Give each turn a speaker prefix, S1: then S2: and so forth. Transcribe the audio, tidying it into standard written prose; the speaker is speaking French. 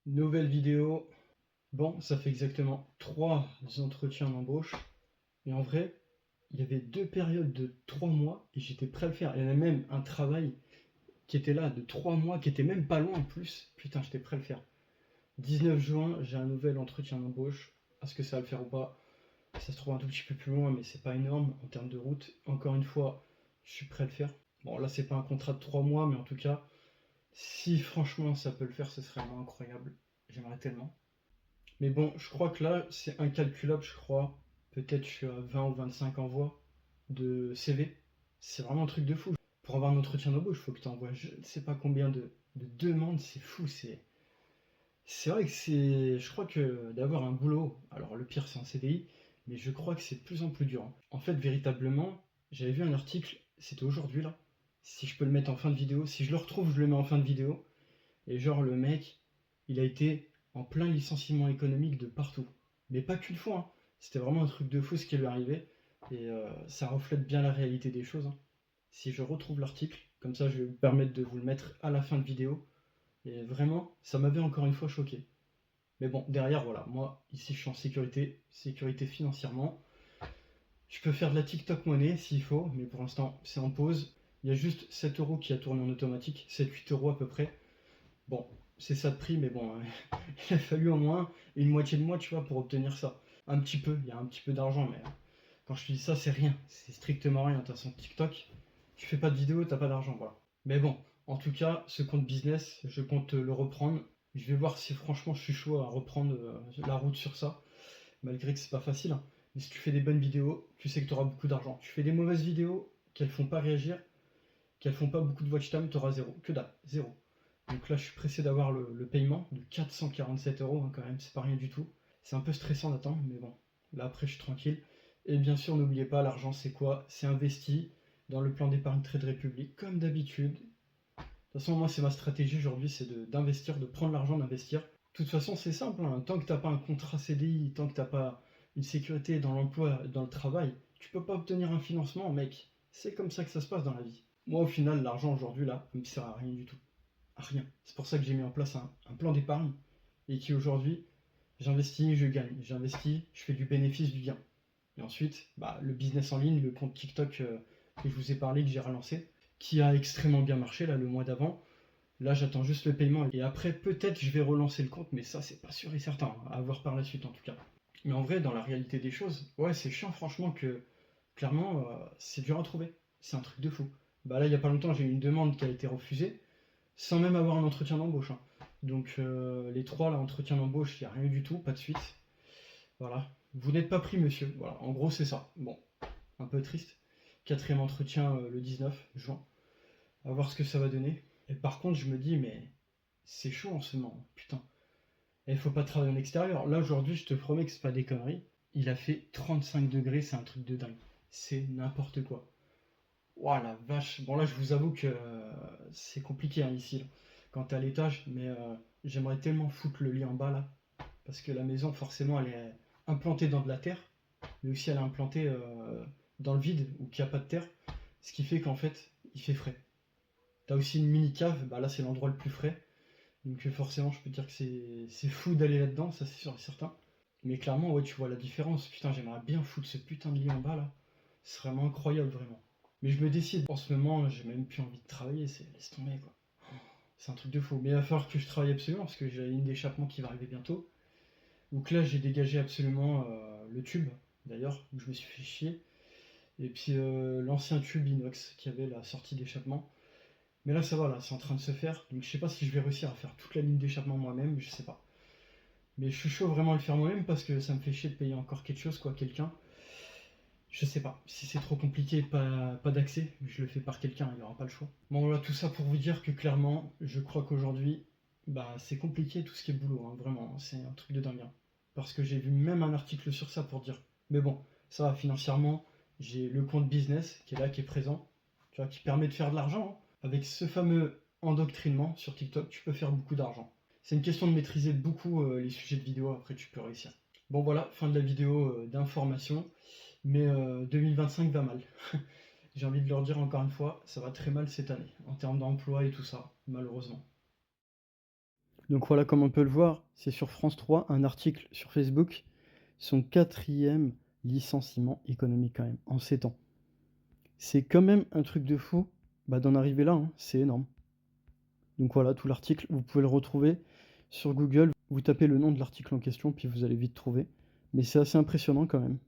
S1: Nouvelle vidéo. Bon, ça fait exactement 3 entretiens d'embauche. Et en vrai, il y avait 2 périodes de 3 mois et j'étais prêt à le faire. Il y en a même un travail qui était là de 3 mois, qui était même pas loin en plus. Putain, j'étais prêt à le faire. 19 juin, j'ai un nouvel entretien d'embauche. Est-ce que ça va le faire ou pas? Ça se trouve un tout petit peu plus loin, mais c'est pas énorme en termes de route. Encore une fois, je suis prêt à le faire. Bon, là, c'est pas un contrat de 3 mois, mais en tout cas, si franchement ça peut le faire, ce serait vraiment incroyable. J'aimerais tellement. Mais bon, je crois que là, c'est incalculable, je crois. Peut-être je suis à 20 ou 25 envois de CV. C'est vraiment un truc de fou. Pour avoir un entretien d'embauche, il faut que tu envoies je ne sais pas combien de demandes, c'est fou. C'est vrai que c'est. Je crois que d'avoir un boulot, alors le pire c'est en CDI, mais je crois que c'est de plus en plus dur, hein. En fait, véritablement, j'avais vu un article, c'était aujourd'hui là. Si je peux le mettre en fin de vidéo, si je le retrouve, je le mets en fin de vidéo. Et genre, le mec, il a été en plein licenciement économique de partout. Mais pas qu'une fois, hein. C'était vraiment un truc de fou ce qui lui est arrivé. Et ça reflète bien la réalité des choses, hein. Si je retrouve l'article, comme ça je vais me permettre de vous le mettre à la fin de vidéo. Et vraiment, ça m'avait encore une fois choqué. Mais bon, derrière, voilà, moi, ici je suis en sécurité, sécurité financièrement. Je peux faire de la TikTok monnaie s'il faut, mais pour l'instant, c'est en pause. Il y a juste 7 euros qui a tourné en automatique, 7-8 euros à peu près. Bon, c'est ça de prix, mais bon, il a fallu au moins une moitié de mois, tu vois, pour obtenir ça. Un petit peu, il y a un petit peu d'argent, mais quand je te dis ça, c'est rien. C'est strictement rien. De toute façon, TikTok, tu fais pas de vidéo, t'as pas d'argent, voilà. Mais bon, en tout cas, ce compte business, je compte le reprendre. Je vais voir si franchement je suis chaud à reprendre la route sur ça, malgré que c'est pas facile, hein. Mais si tu fais des bonnes vidéos, tu sais que tu auras beaucoup d'argent. Tu fais des mauvaises vidéos, qu'elles font pas réagir, qu'elles font pas beaucoup de watch time, tu auras zéro. Que dalle, zéro. Donc là, je suis pressé d'avoir le paiement de 447 euros, hein, quand même, c'est pas rien du tout. C'est un peu stressant d'attendre, mais bon, là après, je suis tranquille. Et bien sûr, n'oubliez pas, l'argent, c'est quoi? C'est investi dans le plan d'épargne Trade République, comme d'habitude. De toute façon, moi, c'est ma stratégie aujourd'hui, c'est d'investir, de prendre l'argent, d'investir. De toute façon, c'est simple, hein. Tant que t'as pas un contrat CDI, tant que t'as pas une sécurité dans l'emploi, dans le travail, tu peux pas obtenir un financement, mec. C'est comme ça que ça se passe dans la vie. Moi, au final, l'argent aujourd'hui, là, ça me sert à rien du tout, à rien. C'est pour ça que j'ai mis en place un plan d'épargne et qui aujourd'hui, j'investis, je gagne. J'investis, je fais du bénéfice, du gain. Et ensuite, bah, le business en ligne, le compte TikTok que je vous ai parlé, que j'ai relancé, qui a extrêmement bien marché là le mois d'avant. Là, j'attends juste le paiement et après, peut-être je vais relancer le compte, mais ça, c'est pas sûr et certain, hein, à voir par la suite en tout cas. Mais en vrai, dans la réalité des choses, ouais, c'est chiant franchement que clairement, c'est dur à trouver. C'est un truc de fou. Bah là, il y a pas longtemps, j'ai eu une demande qui a été refusée sans même avoir un entretien d'embauche, hein. Donc les trois, là, entretien d'embauche, il n'y a rien eu du tout, pas de suite. Voilà. Vous n'êtes pas pris, monsieur. Voilà, en gros, c'est ça. Bon, un peu triste. Quatrième entretien le 19 juin. À voir ce que ça va donner. Et par contre, je me dis, mais c'est chaud en ce moment, putain. Et il faut pas travailler en extérieur. Là, aujourd'hui, je te promets que c'est pas des conneries. Il a fait 35 degrés, c'est un truc de dingue. C'est n'importe quoi. Ouah la vache. Bon, là, je vous avoue que c'est compliqué, hein, ici, là, quand t'es à l'étage, mais j'aimerais tellement foutre le lit en bas là, parce que la maison, forcément, elle est implantée dans de la terre, mais aussi elle est implantée dans le vide, où il n'y a pas de terre, ce qui fait qu'en fait, il fait frais. T'as aussi une mini cave, bah là, c'est l'endroit le plus frais, donc forcément, je peux te dire que c'est fou d'aller là-dedans, ça c'est sûr et certain. Mais clairement, ouais, tu vois la différence. Putain, j'aimerais bien foutre ce putain de lit en bas là. C'est vraiment incroyable, vraiment. Mais je me décide. En ce moment, j'ai même plus envie de travailler. C'est laisse tomber quoi. C'est un truc de fou. Mais il va falloir que je travaille absolument parce que j'ai une ligne d'échappement qui va arriver bientôt. Donc là, j'ai dégagé absolument le tube, d'ailleurs, où je me suis fait chier. Et puis l'ancien tube inox qui avait la sortie d'échappement. Mais là, ça va, là, c'est en train de se faire. Donc je sais pas si je vais réussir à faire toute la ligne d'échappement moi-même, je sais pas. Mais je suis chaud vraiment à le faire moi-même parce que ça me fait chier de payer encore quelque chose, quoi, quelqu'un. Je sais pas. Si c'est trop compliqué, pas d'accès, je le fais par quelqu'un, il n'y aura pas le choix. Bon voilà, tout ça pour vous dire que clairement, je crois qu'aujourd'hui, bah c'est compliqué tout ce qui est boulot, hein, vraiment, c'est un truc de dingue, hein. Parce que j'ai vu même un article sur ça pour dire. Mais bon, ça va financièrement, j'ai le compte business qui est là, qui est présent, tu vois, qui permet de faire de l'argent, hein. Avec ce fameux endoctrinement sur TikTok, tu peux faire beaucoup d'argent. C'est une question de maîtriser beaucoup les sujets de vidéo, après tu peux réussir. Bon voilà, fin de la vidéo d'information. Mais 2025 va mal. J'ai envie de leur dire encore une fois, ça va très mal cette année, en termes d'emploi et tout ça, malheureusement. Donc voilà, comme on peut le voir, c'est sur France 3, un article sur Facebook, son 4e licenciement économique quand même, en 7 ans. C'est quand même un truc de fou, d'en arriver là, hein, c'est énorme. Donc voilà, tout l'article, vous pouvez le retrouver sur Google, vous tapez le nom de l'article en question, puis vous allez vite trouver. Mais c'est assez impressionnant quand même.